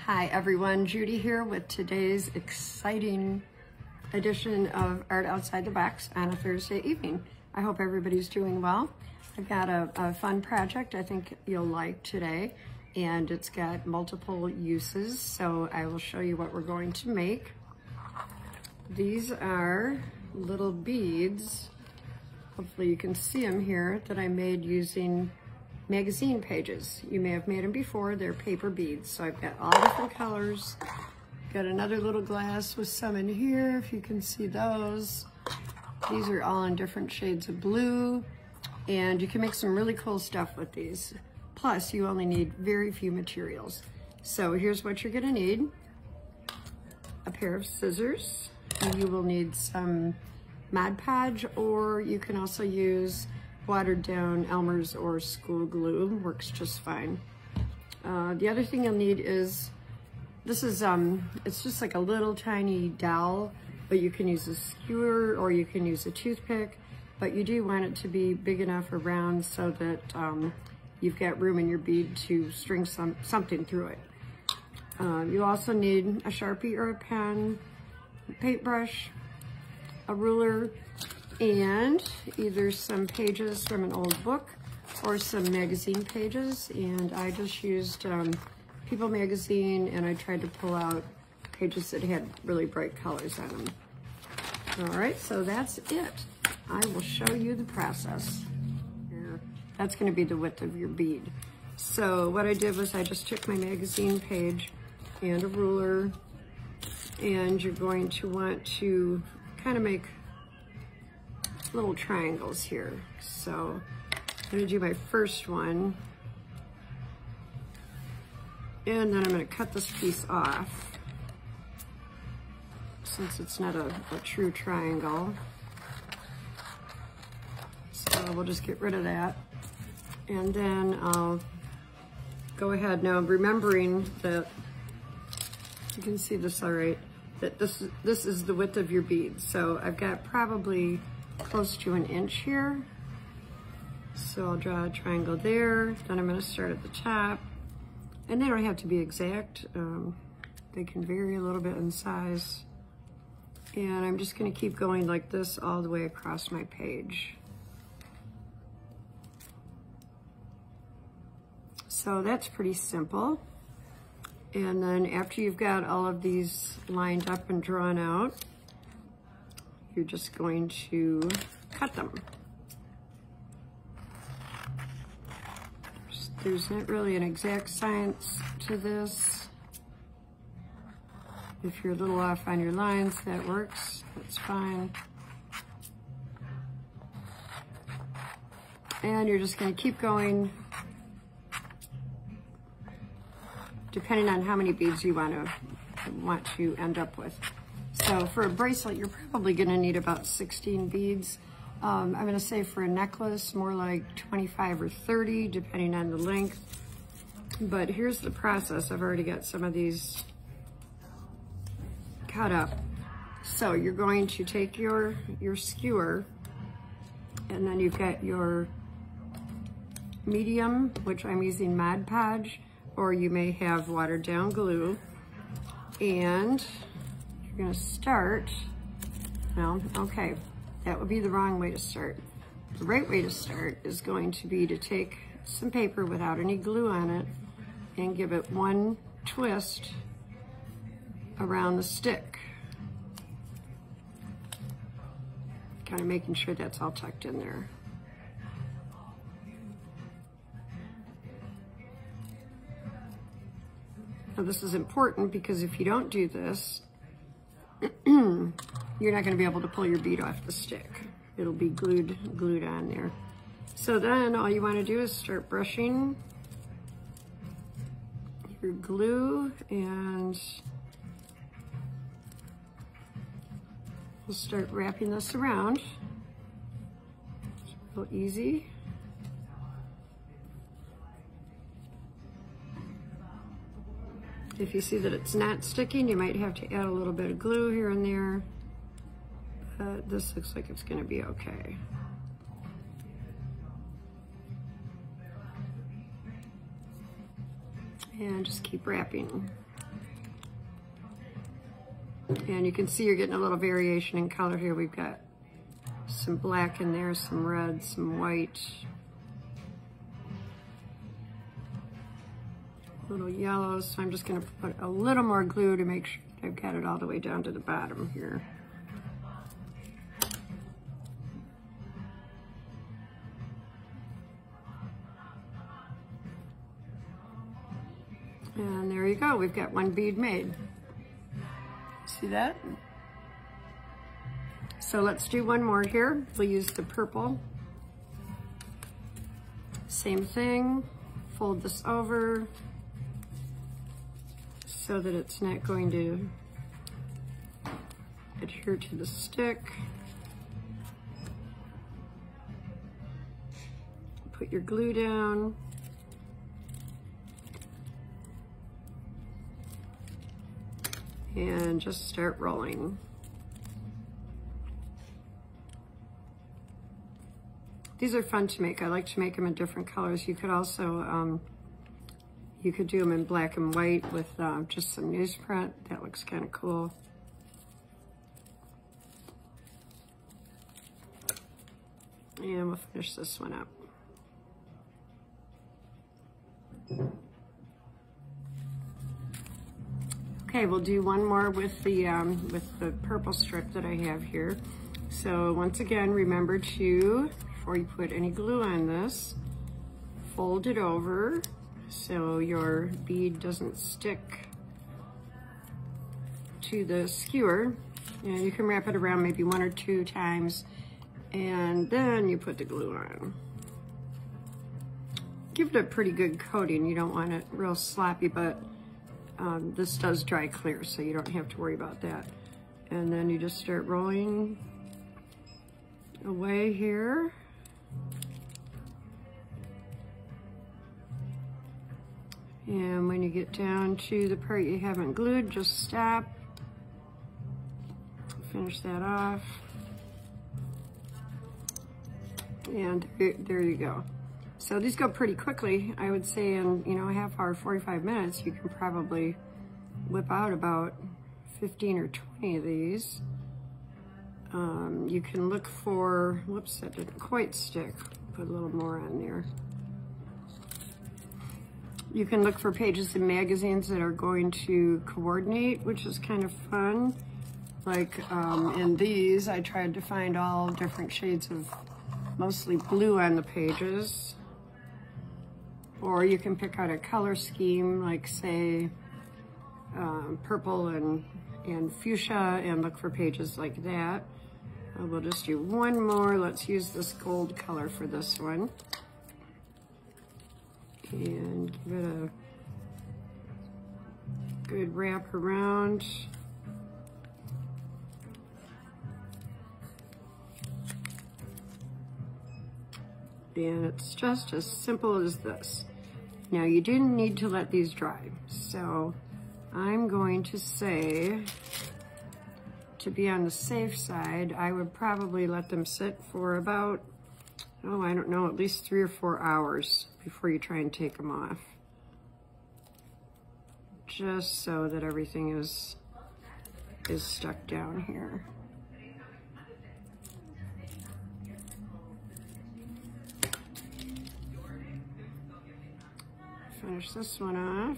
Hi everyone, Judy here with today's exciting edition of Art Outside the Box on a Thursday evening. I hope everybody's doing well. I've got a fun project I think you'll like today, and it's got multiple uses, so I will show you what we're going to make. These are little beads, hopefully you can see them here, that I made using magazine pages. You may have made them before. They're paper beads. So I've got all different colors. Got another little glass with some in here, if you can see those. These are all in different shades of blue, and you can make some really cool stuff with these. Plus, you only need very few materials. So here's what you're gonna need. A pair of scissors. You will need some Mod Podge, or you can also use watered down Elmer's or school glue, works just fine. The other thing you'll need is, this is, it's just like a little tiny dowel, but you can use a skewer or you can use a toothpick, but you do want it to be big enough around so that you've got room in your bead to string something through it. You also need a Sharpie or a pen, a paintbrush, a ruler, and either some pages from an old book or some magazine pages. And I just used People magazine, and I tried to pull out pages that had really bright colors on them. All right, so that's it. I will show you the process. Here. That's going to be the width of your bead. So what I did was I just took my magazine page and a ruler, and you're going to want to kind of make little triangles here. So I'm going to do my first one, and then I'm going to cut this piece off since it's not a true triangle. So we'll just get rid of that, and then I'll go ahead now, remembering that you can see this all right, that this is the width of your bead. So I've got probably close to an inch here. So I'll draw a triangle there. Then I'm going to start at the top. And they don't have to be exact. They can vary a little bit in size. And I'm just going to keep going like this all the way across my page. So that's pretty simple. And then after you've got all of these lined up and drawn out, you're just going to cut them. There's not really an exact science to this. If you're a little off on your lines, that works, that's fine. And you're just going to keep going, depending on how many beads you want to end up with. So for a bracelet, you're probably going to need about 16 beads. I'm going to say for a necklace, more like 25 or 30, depending on the length. But here's the process. I've already got some of these cut up. So you're going to take your skewer, and then you've got your medium, which I'm using Mod Podge, or you may have watered down glue. And you're going to start, well, okay, that would be the wrong way to start. The right way to start is going to be to take some paper without any glue on it and give it one twist around the stick. Kind of making sure that's all tucked in there. Now this is important because if you don't do this, you're not going to be able to pull your bead off the stick. It'll be glued on there. So then all you want to do is start brushing your glue, and we'll start wrapping this around. It's real easy. If you see that it's not sticking, you might have to add a little bit of glue here and there, but this looks like it's going to be okay. And just keep wrapping. And you can see you're getting a little variation in color here. We've got some black in there, some red, some white, little yellow. So I'm just gonna put a little more glue to make sure I've got it all the way down to the bottom here. And there you go, we've got one bead made. See that? So let's do one more here. We'll use the purple. Same thing, fold this over so that it's not going to adhere to the stick. Put your glue down. And just start rolling. These are fun to make. I like to make them in different colors. You could also, you could do them in black and white with just some newsprint. That looks kind of cool. And we'll finish this one up. Okay, we'll do one more with the purple strip that I have here. So once again, remember to, before you put any glue on this, fold it over so your bead doesn't stick to the skewer. And you can wrap it around maybe 1 or 2 times, and then you put the glue on. Give it a pretty good coating. You don't want it real sloppy, but this does dry clear, so you don't have to worry about that. And then you just start rolling away here. And when you get down to the part you haven't glued, just stop. Finish that off. And there you go. So these go pretty quickly. I would say in, you know, a half hour, 45 minutes, you can probably whip out about 15 or 20 of these. You can look for, whoops, that didn't quite stick. Put a little more on there. You can look for pages in magazines that are going to coordinate, which is kind of fun. Like in these, I tried to find all different shades of mostly blue on the pages. Or you can pick out a color scheme, like say purple and fuchsia, and look for pages like that. We'll just do one more. Let's use this gold color for this one. And give it a good wrap around. And it's just as simple as this. Now you do need to let these dry. So I'm going to say, to be on the safe side, I would probably let them sit for about, oh, I don't know, at least 3 or 4 hours before you try and take them off. Just so that everything is stuck down here. Finish this one off.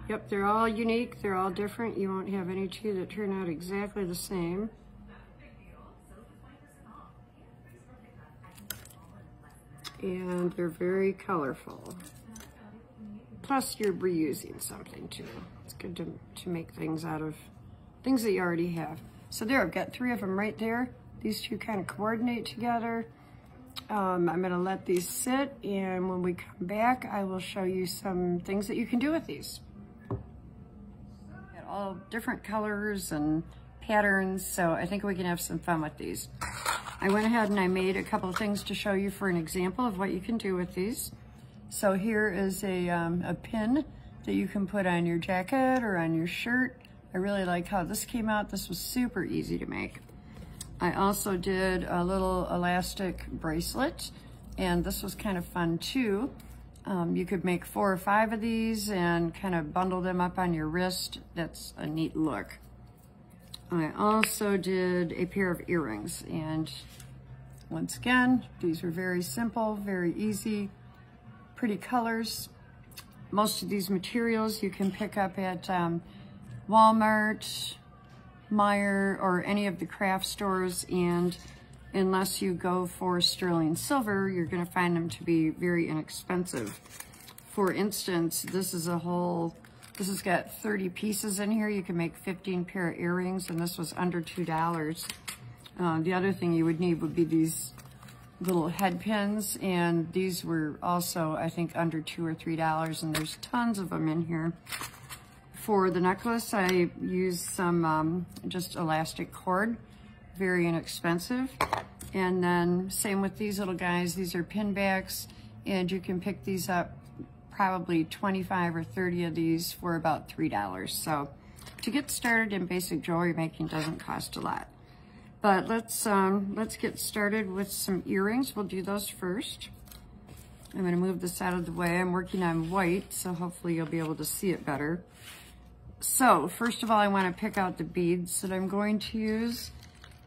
Yep, they're all unique, they're all different. You won't have any two that turn out exactly the same. And they're very colorful. Plus you're reusing something too. It's good to make things out of things that you already have. So there, I've got 3 of them right there. These two kind of coordinate together. I'm gonna let these sit, and when we come back, I will show you some things that you can do with these. Got all different colors and patterns, so I think we can have some fun with these. I went ahead and I made a couple of things to show you for an example of what you can do with these. So here is a pin that you can put on your jacket or on your shirt. I really like how this came out. This was super easy to make. I also did a little elastic bracelet, and this was kind of fun too. You could make 4 or 5 of these and kind of bundle them up on your wrist. That's a neat look. I also did a pair of earrings, and once again, these were very simple, very easy, pretty colors. Most of these materials you can pick up at Walmart, Meijer, or any of the craft stores, and unless you go for sterling silver, you're going to find them to be very inexpensive. For instance, this has got 30 pieces in here. You can make 15 pair of earrings, and this was under $2. The other thing you would need would be these little head pins, and these were also, I think, under $2 or $3, and there's tons of them in here. For the necklace, I used some just elastic cord, very inexpensive. And then same with these little guys. These are pin backs, and you can pick these up, probably 25 or 30 of these for about $3. So to get started in basic jewelry making doesn't cost a lot. But let's get started with some earrings. We'll do those first. I'm going to move this out of the way. I'm working on white, so hopefully you'll be able to see it better. So first of all, I want to pick out the beads that I'm going to use.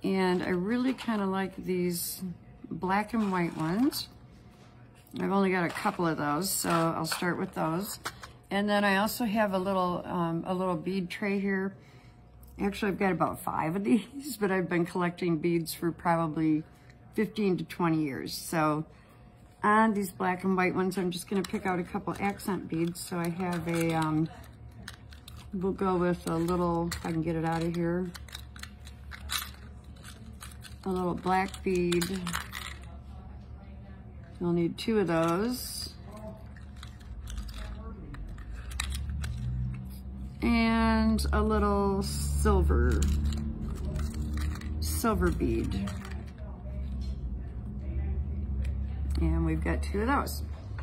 And I really kind of like these black and white ones. I've only got a couple of those, so I'll start with those. And then I also have a little bead tray here. Actually, I've got about 5 of these, but I've been collecting beads for probably 15 to 20 years. So on these black and white ones, I'm just going to pick out a couple accent beads. So I have a, we'll go with a little, if I can get it out of here, a little black bead. You'll need 2 of those. And a little silver bead. And we've got 2 of those.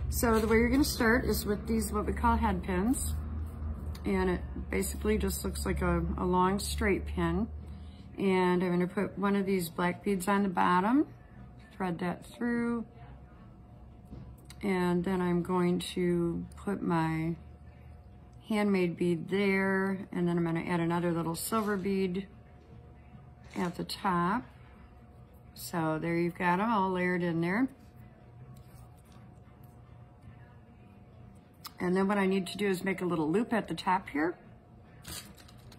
So the way you're gonna start is with these, what we call head pins. And it basically just looks like a long straight pin. And I'm gonna put one of these black beads on the bottom, thread that through, and then I'm going to put my handmade bead there, and then I'm going to add another little silver bead at the top. So there you've got them all layered in there. And then what I need to do is make a little loop at the top here.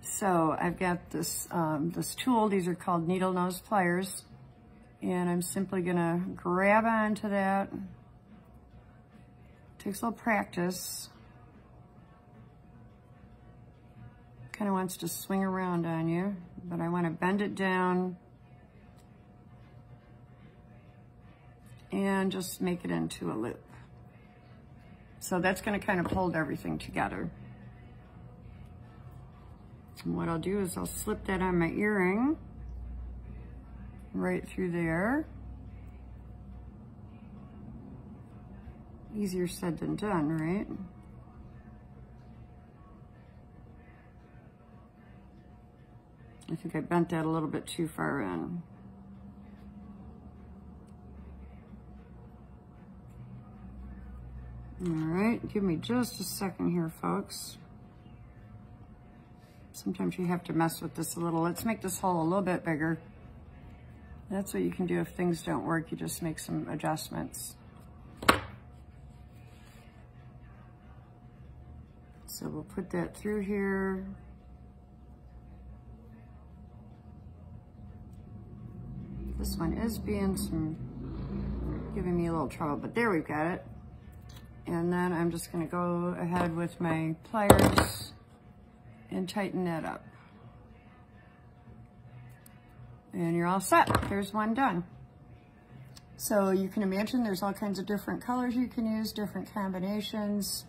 So I've got this, this tool, these are called needle nose pliers, and I'm simply going to grab onto that. Takes a little practice. Kind of wants to swing around on you, but I want to bend it down and just make it into a loop. So that's going to kind of hold everything together. And what I'll do is I'll slip that on my earring right through there. Easier said than done, right? I think I bent that a little bit too far in. All right, give me just a second here, folks. Sometimes you have to mess with this a little. Let's make this hole a little bit bigger. That's what you can do if things don't work. You just make some adjustments. So we'll put that through here. This one is giving me a little trouble, but there we've got it. And then I'm just gonna go ahead with my pliers and tighten that up. And you're all set. There's one done. So you can imagine there's all kinds of different colors you can use, different combinations.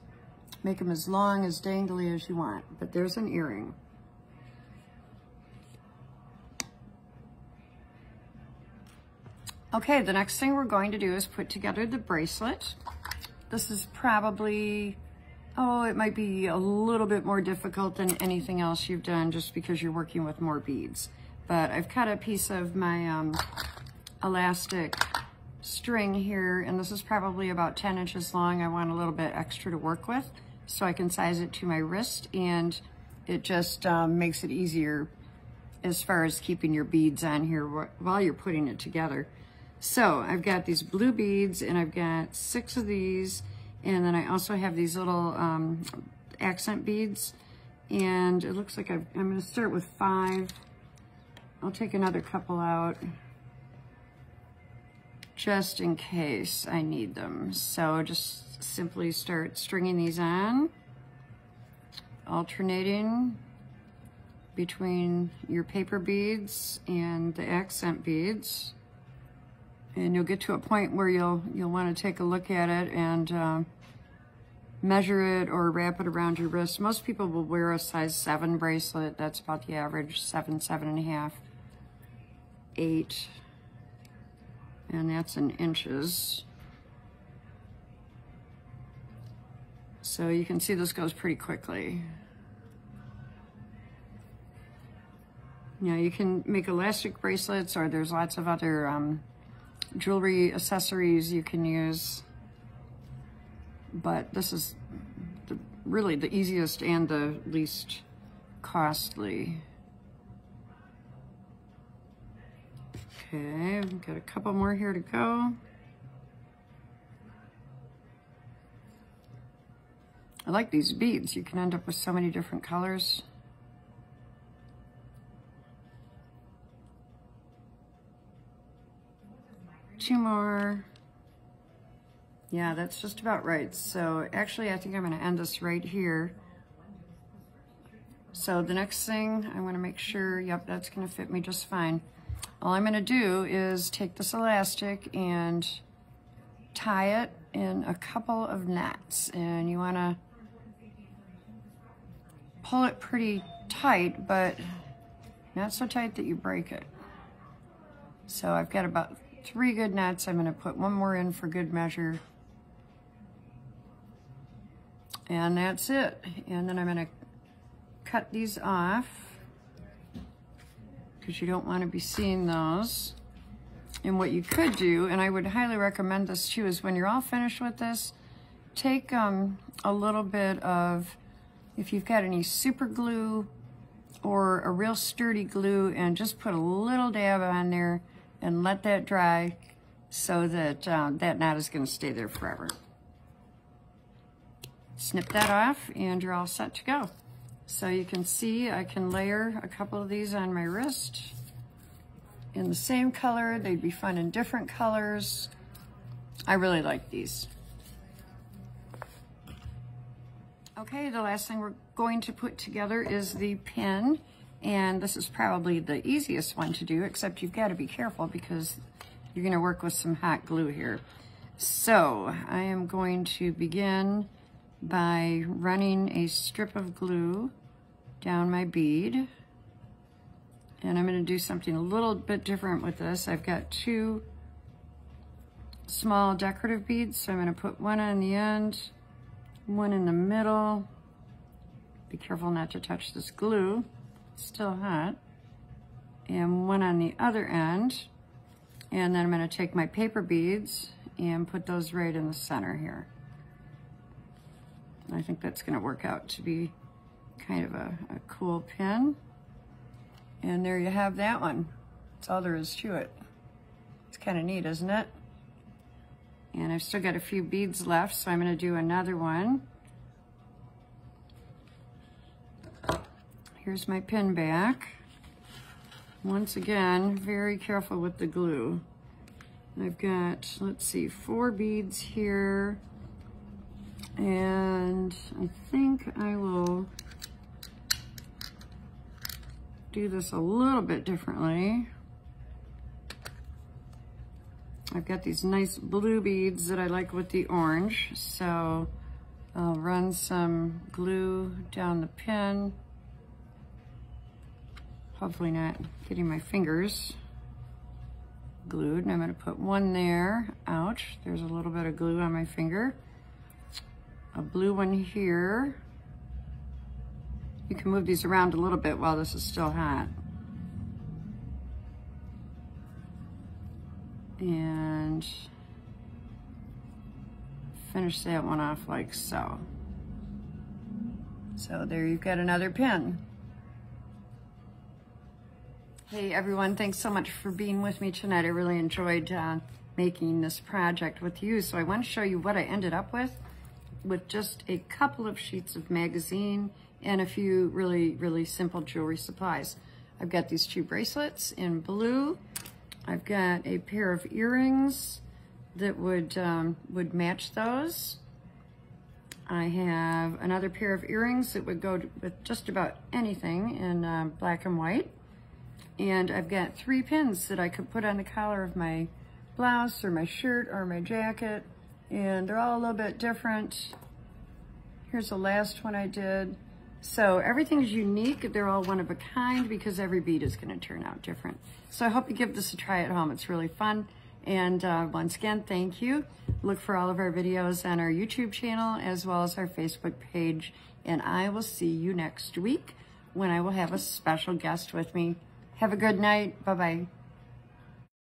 Make them as long, as dangly as you want. But there's an earring. Okay, the next thing we're going to do is put together the bracelet. This is probably, it might be a little bit more difficult than anything else you've done just because you're working with more beads. But I've cut a piece of my elastic string here, and this is probably about 10 inches long. I want a little bit extra to work with, so I can size it to my wrist, and it just makes it easier as far as keeping your beads on here while you're putting it together. So I've got these blue beads, and I've got 6 of these, and then I also have these little accent beads, and it looks like I'm going to start with 5. I'll take another couple out just in case I need them. So just simply start stringing these on, alternating between your paper beads and the accent beads. And you'll get to a point where you'll want to take a look at it and measure it or wrap it around your wrist. Most people will wear a size 7 bracelet. That's about the average, 7, 7.5, 8. And that's in inches. So you can see this goes pretty quickly. Now you can make elastic bracelets, or there's lots of other jewelry accessories you can use. But this is really the easiest and the least costly. Okay, I've got a couple more here to go. I like these beads. You can end up with so many different colors. Two more. Yeah, that's just about right. So actually, I think I'm going to end this right here. So the next thing, I want to make sure, yep, that's going to fit me just fine. All I'm going to do is take this elastic and tie it in a couple of knots, and you want to pull it pretty tight, but not so tight that you break it. So I've got about 3 good knots. I'm going to put one more in for good measure, and that's it. And then I'm going to cut these off, because you don't want to be seeing those. And what you could do, and I would highly recommend this too, is when you're all finished with this, take a little bit of, if you've got any super glue or a real sturdy glue, and just put a little dab on there and let that dry, so that that knot is going to stay there forever. Snip that off and you're all set to go. So you can see I can layer a couple of these on my wrist in the same color. They'd be fun in different colors. I really like these. Okay, the last thing we're going to put together is the pin, and this is probably the easiest one to do, except you've got to be careful because you're going to work with some hot glue here. So I am going to begin by running a strip of glue down my bead. And I'm going to do something a little bit different with this. I've got 2 small decorative beads, so I'm going to put one on the end, one in the middle. Be careful not to touch this glue, it's still hot. And one on the other end. And then I'm going to take my paper beads and put those right in the center here. I think that's going to work out to be kind of a cool pin. And there you have that one. That's all there is to it. It's kind of neat, isn't it? And I've still got a few beads left, so I'm going to do another one. Here's my pin back. Once again, very careful with the glue. I've got, let's see, 4 beads here. And I think I will do this a little bit differently. I've got these nice blue beads that I like with the orange, so I'll run some glue down the pin. Hopefully not getting my fingers glued. And I'm going to put one there. Ouch, there's a little bit of glue on my finger. A blue one here. You can move these around a little bit while this is still hot. And finish that one off like so. So there you've got another pin. Hey everyone, thanks so much for being with me tonight. I really enjoyed making this project with you. So I want to show you what I ended up with just a couple of sheets of magazine and a few really simple jewelry supplies. I've got these 2 bracelets in blue. I've got a pair of earrings that would match those. I have another pair of earrings that would go with just about anything in black and white. And I've got 3 pins that I could put on the collar of my blouse or my shirt or my jacket. And they're all a little bit different. Here's the last one I did. So everything's unique. They're all one of a kind because every bead is going to turn out different. So I hope you give this a try at home. It's really fun. And once again, thank you. Look for all of our videos on our YouTube channel as well as our Facebook page. And I will see you next week when I will have a special guest with me. Have a good night. Bye-bye.